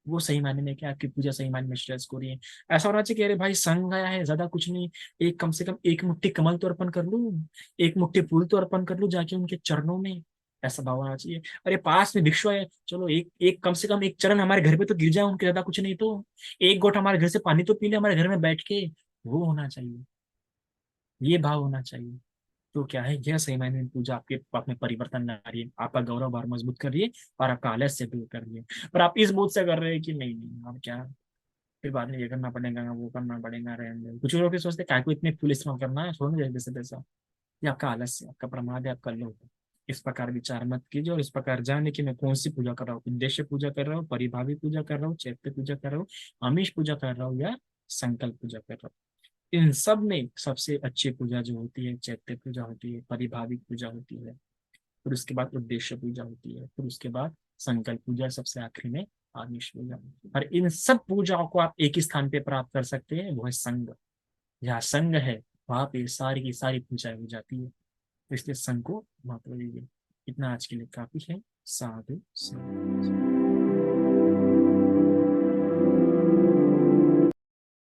वो सही मायने में क्या, आपकी पूजा सही मायने में श्रेयस को रही है। ऐसा होना चाहिए कि अरे भाई संघ आया है, ज्यादा कुछ नहीं, एक कम से कम एक मुट्ठी कमल तो अर्पण कर लूं, एक मुट्ठी फूल तो अर्पण कर लूं जाके उनके चरणों में। ऐसा भाव होना चाहिए। अरे पास में भिक्षु है, चलो एक एक कम से कम एक चरण हमारे घर पे तो गिर जाए उनके, ज्यादा कुछ नहीं तो एक घोट हमारे घर से पानी तो पी ले हमारे घर में बैठ के। वो होना चाहिए, ये भाव होना चाहिए। तो क्या है, यह सही मायने में पूजा आपके आप में परिवर्तन ला रही है, आपका गौरव भार मजबूत कर रही है, और आपका आलस्य दूर कर रही है। पर आप इस बोध से कर रहे हैं कि नहीं नहीं अब क्या, फिर बाद में ये करना पड़ेगा वो करना पड़ेगा, रहने दो। कुछ लोग भी सोचते हैं काय को इतने फुल इस्तेमाल करना है, छोड़ने जैसे जैसे तैसा। ये आपका आलस्य, आपका प्रमाद है, आपका लोभ है। इस प्रकार विचार मत कीजिए, और इस प्रकार जाने कि मैं कौन सी पूजा कर रहा हूँ, उद्देश्य पूजा कर रहा हूँ, परिभावी पूजा कर रहा हूँ, चैत्य पूजा कर रहा हूँ, आमिष पूजा कर रहा हूँ, या संकल्प पूजा कर रहा हूँ। इन सब में सबसे अच्छी पूजा जो होती है चैत्य पूजा होती है, परिभाविक पूजा होती है, फिर उसके बाद उद्देश्य पूजा होती है, फिर उसके बाद संकल्प पूजा, सबसे आखिरी में आमिष पूजा। और इन सब पूजाओं को आप एक ही स्थान पे प्राप्त कर सकते हैं, वो है संघ। जहाँ संघ है वहां पे सारी की सारी पूजाएं हो जाती है। तो इसलिए संघ को महत्व दीजिए। इतना आज के लिए काफी है। साधु साधु।